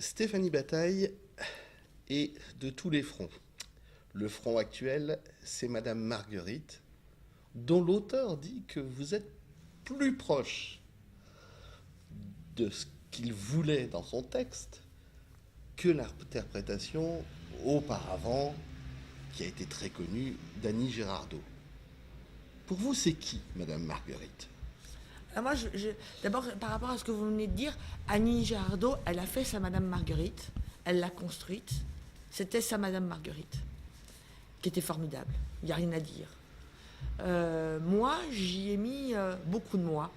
Stéphanie Bataille est de tous les fronts. Le front actuel, c'est Madame Marguerite, dont l'auteur dit que vous êtes plus proche de ce qu'il voulait dans son texte que l'interprétation auparavant, qui a été très connue, d'Annie Girardot. Pour vous, c'est qui, Madame Marguerite? Alors moi, d'abord, par rapport à ce que vous venez de dire, Annie Girardot, elle a fait sa Madame Marguerite, elle l'a construite, c'était sa Madame Marguerite, qui était formidable, il n'y a rien à dire. Moi, j'y ai mis beaucoup de moi.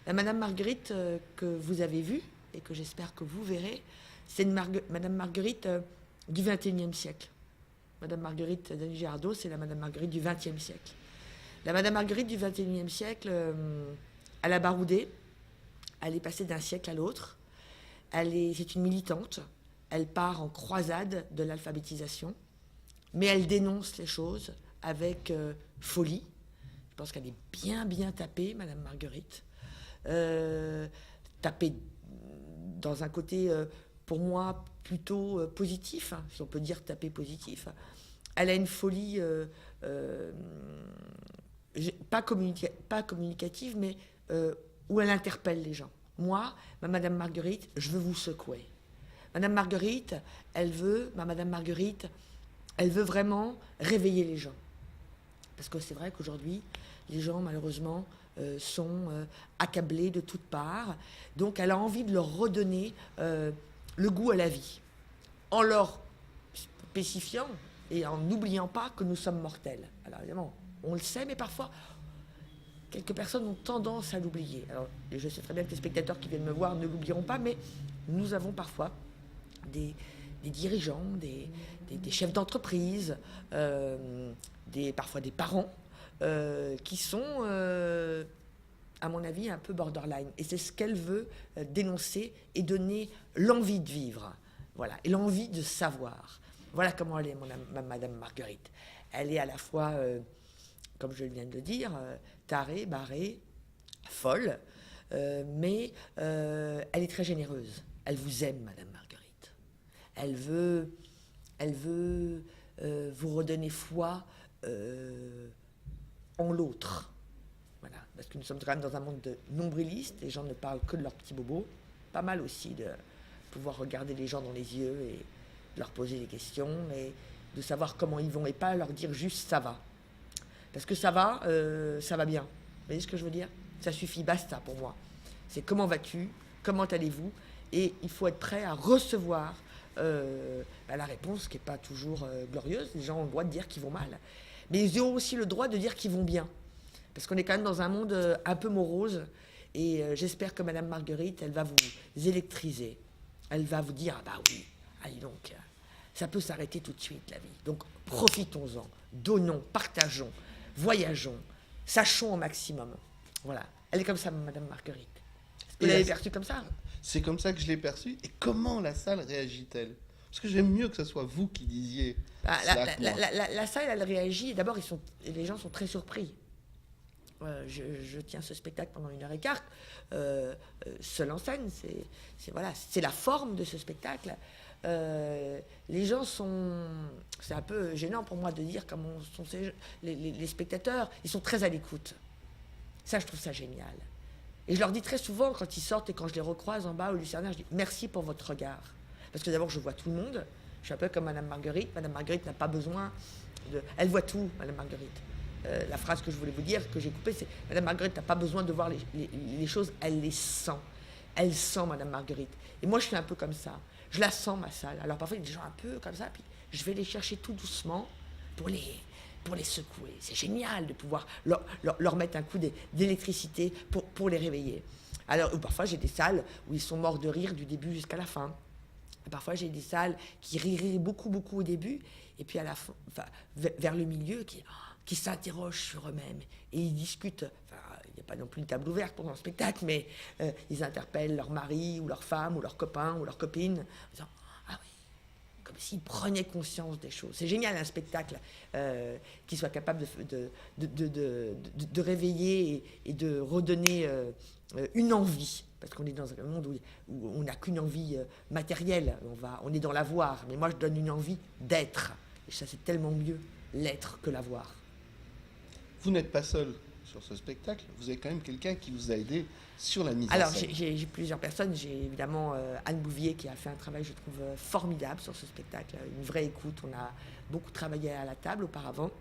La Madame Marguerite que vous avez vue, et que j'espère que vous verrez, c'est une Madame Marguerite du XXIe siècle. Madame Marguerite d'Annie Girardot, c'est la Madame Marguerite du XXe siècle. La Madame Marguerite du XXIe siècle, elle a baroudé, elle est passée d'un siècle à l'autre, c'est une militante, elle part en croisade de l'alphabétisation, mais elle dénonce les choses avec folie. Je pense qu'elle est bien tapée, Madame Marguerite. Tapée dans un côté, pour moi, plutôt positif, hein, si on peut dire taper positif. Elle a une folie pas communicative, mais où elle interpelle les gens. Moi, ma Madame Marguerite, je veux vous secouer. Madame Marguerite, Madame Marguerite, elle veut vraiment réveiller les gens. Parce que c'est vrai qu'aujourd'hui, les gens, malheureusement, sont accablés de toutes parts. Donc, elle a envie de leur redonner le goût à la vie, en leur spécifiant et en n'oubliant pas que nous sommes mortels. Alors, évidemment, on le sait, mais parfois, quelques personnes ont tendance à l'oublier. Alors, je sais très bien que les spectateurs qui viennent me voir ne l'oublieront pas, mais nous avons parfois des dirigeants, des chefs d'entreprise, parfois des parents, qui sont, à mon avis, un peu borderline. Et c'est ce qu'elle veut dénoncer et donner l'envie de vivre. Voilà, et l'envie de savoir. Voilà comment elle est, Madame Marguerite. Elle est à la fois, comme je viens de le dire, tarée, barrée, folle, mais elle est très généreuse. Elle vous aime, Madame Marguerite. Elle veut vous redonner foi en l'autre. Voilà, parce que nous sommes quand même dans un monde de nombrilistes, les gens ne parlent que de leurs petits bobos. Pas mal aussi de pouvoir regarder les gens dans les yeux et leur poser des questions et de savoir comment ils vont et pas leur dire juste ça va. Parce que ça va bien. Vous voyez ce que je veux dire? Ça suffit, basta pour moi. C'est comment vas-tu? Comment allez-vous? Et il faut être prêt à recevoir la réponse qui n'est pas toujours glorieuse. Les gens ont le droit de dire qu'ils vont mal. Mais ils ont aussi le droit de dire qu'ils vont bien. Parce qu'on est quand même dans un monde un peu morose. Et j'espère que Madame Marguerite, elle va vous électriser. Elle va vous dire, ah bah oui, allez donc, ça peut s'arrêter tout de suite la vie. Donc profitons-en, donnons, partageons, voyageons, sachons au maximum. Voilà. Elle est comme ça, Madame Marguerite. Vous l'avez perçue comme ça? C'est comme ça que je l'ai perçue. Et comment la salle réagit-elle? Parce que j'aime mieux que ce soit vous qui disiez la salle, elle réagit. D'abord, les gens sont très surpris. Je tiens ce spectacle pendant 1h15, seul en scène. C'est la forme de ce spectacle. Les gens sont... C'est un peu gênant pour moi de dire comment sont les spectateurs. Ils sont très à l'écoute. Ça, je trouve ça génial. Et je leur dis très souvent, quand ils sortent et quand je les recroise en bas au Lucernaire, je dis merci pour votre regard. Parce que d'abord, je vois tout le monde. Je suis un peu comme Madame Marguerite. Madame Marguerite n'a pas besoin de... Elle voit tout, Madame Marguerite. La phrase que je voulais vous dire, que j'ai coupée, c'est Madame Marguerite n'a pas besoin de voir les choses, elle les sent. Elle sent, Madame Marguerite. Et moi, je suis un peu comme ça. Je la sens, ma salle. Alors parfois, il y a des gens un peu comme ça, puis je vais les chercher tout doucement pour les secouer. C'est génial de pouvoir leur mettre un coup d'électricité pour les réveiller. Alors, parfois, j'ai des salles où ils sont morts de rire du début jusqu'à la fin. Parfois, j'ai des salles qui riraient beaucoup au début, et puis à la fin, vers le milieu, qui s'interrogent sur eux-mêmes. Et ils discutent. Il n'y a pas non plus une table ouverte pendant le spectacle, mais ils interpellent leur mari, ou leur femme, ou leur copain, ou leur copine, en disant « Ah oui !» Comme s'ils prenaient conscience des choses. C'est génial, un spectacle qui soit capable de réveiller et de redonner une envie. parce qu'on est dans un monde où on n'a qu'une envie matérielle, on est dans l'avoir, mais moi je donne une envie d'être, et ça c'est tellement mieux l'être que l'avoir. Vous n'êtes pas seul sur ce spectacle, vous avez quand même quelqu'un qui vous a aidé sur la mise en Alors scène. j'ai plusieurs personnes, j'ai évidemment Anne Bouvier qui a fait un travail je trouve formidable sur ce spectacle, une vraie écoute, on a beaucoup travaillé à la table auparavant.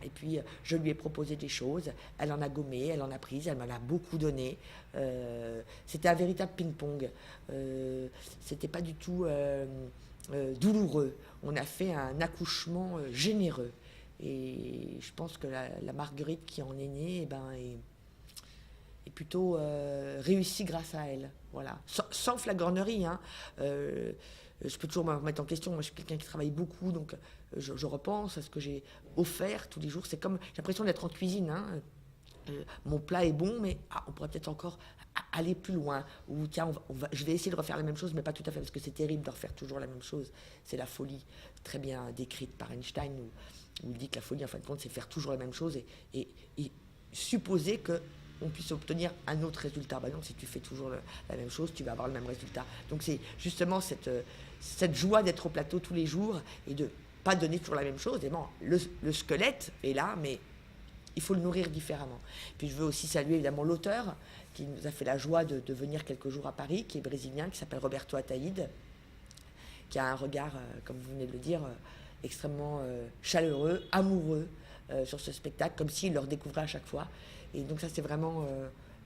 Et puis, je lui ai proposé des choses. Elle en a gommé, elle en a pris, elle m'en a beaucoup donné. C'était un véritable ping-pong. C'était pas du tout douloureux. On a fait un accouchement généreux. Et je pense que la Marguerite qui en est née, est plutôt réussie grâce à elle. Voilà. Sans flagornerie, hein. Je peux toujours me remettre en question. Moi, je suis quelqu'un qui travaille beaucoup, donc je repense à ce que j'ai offert tous les jours. C'est comme, j'ai l'impression d'être en cuisine. Hein. Mon plat est bon, mais on pourrait peut-être encore aller plus loin. Ou tiens, je vais essayer de refaire la même chose, mais pas tout à fait, parce que c'est terrible de refaire toujours la même chose. C'est la folie, très bien décrite par Einstein, où il dit que la folie, en fin de compte, c'est faire toujours la même chose et supposer que on puisse obtenir un autre résultat. Non, si tu fais toujours la même chose, tu vas avoir le même résultat. Donc c'est justement cette joie d'être au plateau tous les jours et de pas donner toujours la même chose. Et bon, le squelette est là, mais il faut le nourrir différemment. Puis je veux aussi saluer évidemment l'auteur qui nous a fait la joie de venir quelques jours à Paris, qui est brésilien, qui s'appelle Roberto Ataïde, qui a un regard, comme vous venez de le dire, extrêmement chaleureux, amoureux sur ce spectacle, comme s'il le redécouvrait à chaque fois. Et donc ça, c'est vraiment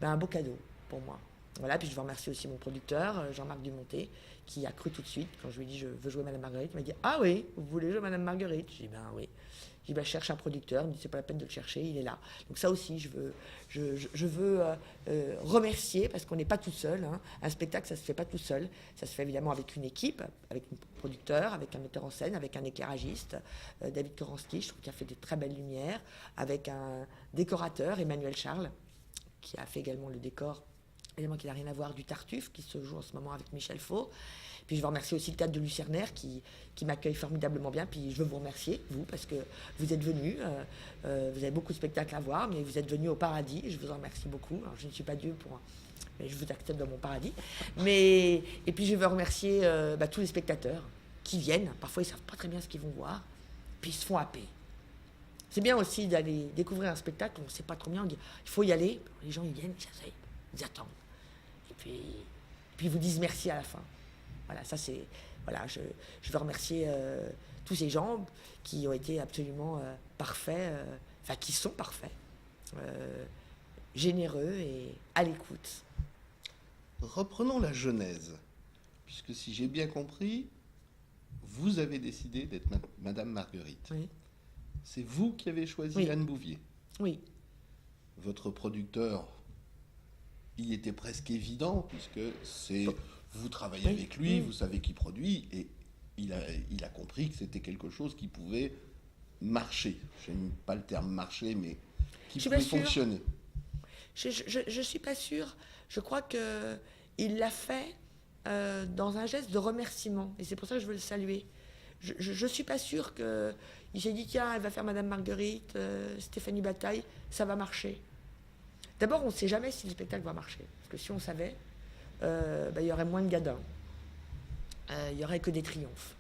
un beau cadeau pour moi. Voilà, puis je veux remercier aussi mon producteur, Jean-Marc Dumonté, qui a cru tout de suite. Quand je lui ai dit « je veux jouer Madame Marguerite », il m'a dit « ah oui, vous voulez jouer Madame Marguerite ?» J'ai dit « ben oui ». J'ai dit « cherche un producteur », il me dit « c'est pas la peine de le chercher, il est là ». Donc ça aussi, je veux remercier, parce qu'on n'est pas tout seul. Hein. Un spectacle, ça se fait pas tout seul. Ça se fait évidemment avec une équipe, avec un producteur, avec un metteur en scène, avec un éclairagiste, David Koranski, je trouve qu'il a fait des très belles lumières, avec un décorateur, Emmanuel Charles, qui a fait également le décor, évidemment qui n'a rien à voir, du Tartuffe, qui se joue en ce moment avec Michel Faux. Puis je veux remercier aussi le théâtre de Lucernaire qui m'accueille formidablement bien. Puis je veux vous remercier, vous, parce que vous êtes venus. Vous avez beaucoup de spectacles à voir, mais vous êtes venus au paradis. Je vous en remercie beaucoup. Alors, je ne suis pas Dieu mais je vous accepte dans mon paradis. Et puis je veux remercier tous les spectateurs qui viennent. Parfois, ils ne savent pas très bien ce qu'ils vont voir. Puis ils se font happer. C'est bien aussi d'aller découvrir un spectacle, on ne sait pas trop bien, on dit il faut y aller. Les gens, ils viennent, ils attendent. Et puis ils vous disent merci à la fin. Voilà, ça c'est. Voilà, je veux remercier tous ces gens qui ont été absolument parfaits, qui sont parfaits, généreux et à l'écoute. Reprenons la genèse, puisque si j'ai bien compris, vous avez décidé d'être Madame Marguerite. Oui. C'est vous qui avez choisi Anne Bouvier. Oui. Votre producteur, il était presque évident, puisque vous travaillez avec lui, vous savez qui produit, et il a compris que c'était quelque chose qui pouvait marcher. Je n'aime pas le terme marcher, mais qui pouvait fonctionner. Je ne suis pas sûre. Je crois qu'il l'a fait dans un geste de remerciement, et c'est pour ça que je veux le saluer. Je ne suis pas sûre qu'il s'est dit, tiens, elle va faire Madame Marguerite, Stéphanie Bataille, ça va marcher. D'abord, on ne sait jamais si le spectacle va marcher. Parce que si on savait, il y aurait moins de gadins. Il n'y aurait que des triomphes.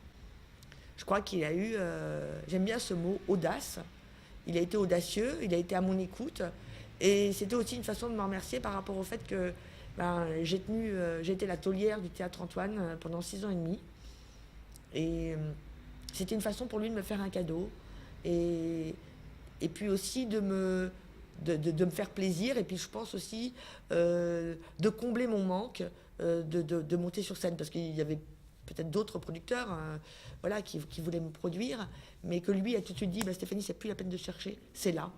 Je crois qu'il a eu, j'aime bien ce mot, audace. Il a été audacieux, il a été à mon écoute. Et c'était aussi une façon de me remercier par rapport au fait que j'ai été la taulière du Théâtre Antoine pendant 6 ans et demi. Et c'était une façon pour lui de me faire un cadeau. Et puis aussi de me faire plaisir. Et puis je pense aussi de combler mon manque, de monter sur scène. Parce qu'il y avait peut-être d'autres producteurs qui voulaient me produire, mais que lui a tout de suite dit Stéphanie, c'est plus la peine de chercher, c'est là.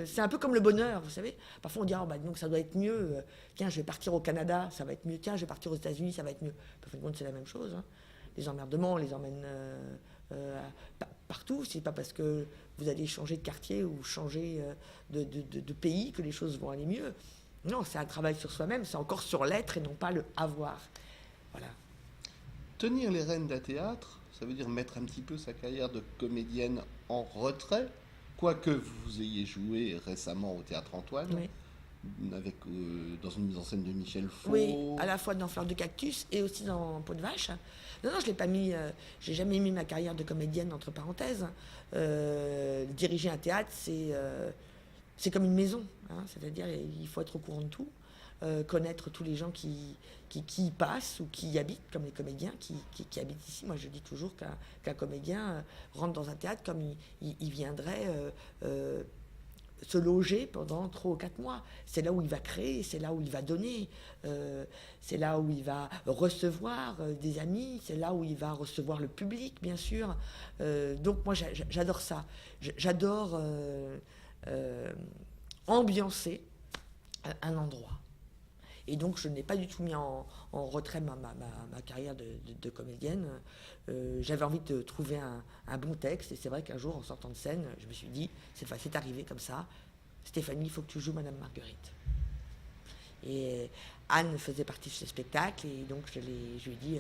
C'est un peu comme le bonheur, vous savez. Parfois on dit donc ça doit être mieux. Tiens, je vais partir au Canada, ça va être mieux. Tiens, je vais partir aux États-Unis, ça va être mieux. Parfois c'est la même chose. Hein. Les emmerdements, on les emmène partout. C'est pas parce que vous allez changer de quartier ou changer de pays que les choses vont aller mieux. Non, c'est un travail sur soi-même, c'est encore sur l'être et non pas le avoir. Voilà. Tenir les rênes d'un théâtre, ça veut dire mettre un petit peu sa carrière de comédienne en retrait, quoique vous ayez joué récemment au Théâtre Antoine. Oui. dans une mise en scène de Michel Faux. Oui, à la fois dans Fleur de Cactus et aussi dans Peau de Vache. Non, non, je l'ai pas mis. J'ai jamais mis ma carrière de comédienne entre parenthèses. Diriger un théâtre, c'est comme une maison. Hein, c'est-à-dire, il faut être au courant de tout, connaître tous les gens qui y passent ou qui y habitent, comme les comédiens qui habitent ici. Moi, je dis toujours qu'un comédien rentre dans un théâtre comme il viendrait se loger pendant 3 ou 4 mois. C'est là où il va créer, c'est là où il va donner, c'est là où il va recevoir des amis, c'est là où il va recevoir le public, bien sûr. Donc moi, j'adore ça. J'adore ambiancer un endroit. Et donc, je n'ai pas du tout mis en retrait ma carrière de comédienne. J'avais envie de trouver un bon texte. Et c'est vrai qu'un jour, en sortant de scène, je me suis dit, cette fois, c'est arrivé comme ça. Stéphanie, il faut que tu joues Madame Marguerite. Et Anne faisait partie de ce spectacle. Et donc, je lui ai dit,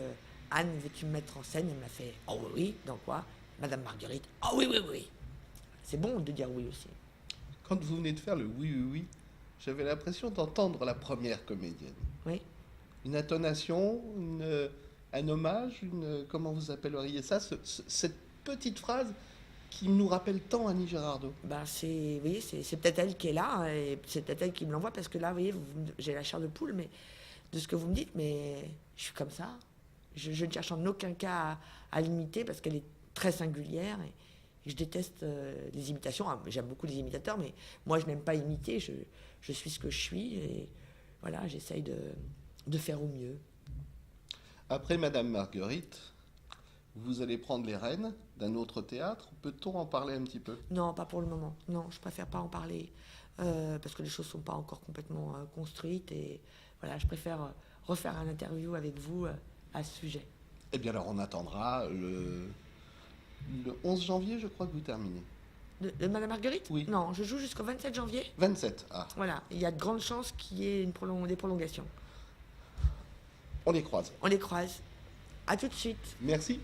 Anne, veux-tu me mettre en scène? Elle m'a fait, oh oui, oui. Dans quoi? Madame Marguerite. Oh oui, oui, oui. C'est bon de dire oui aussi. Quand vous venez de faire le oui, oui, oui, j'avais l'impression d'entendre la première comédienne. Oui. Une intonation, un hommage, comment vous appelleriez ça, cette petite phrase qui nous rappelle tant Annie Girardot. Ben vous voyez, c'est peut-être elle qui est là, hein, et c'est peut-être elle qui me l'envoie, parce que là, vous voyez, j'ai la chair de poule, mais de ce que vous me dites, mais je suis comme ça. Je ne cherche en aucun cas à l'imiter, parce qu'elle est très singulière, et je déteste les imitations. Ah, j'aime beaucoup les imitateurs, mais moi, je n'aime pas imiter, je suis ce que je suis, et voilà, j'essaye de faire au mieux. Après Madame Marguerite, vous allez prendre les rênes d'un autre théâtre. Peut-on en parler un petit peu? Non, pas pour le moment. Non, je préfère pas en parler, parce que les choses sont pas encore complètement construites, et voilà, je préfère refaire un interview avec vous à ce sujet. Eh bien alors on attendra le 11 janvier, je crois que vous terminez. De Madame Marguerite? Oui. Non, je joue jusqu'au 27 janvier. 27, ah. Voilà, il y a de grandes chances qu'il y ait des prolongations. On les croise. On les croise. À tout de suite. Merci.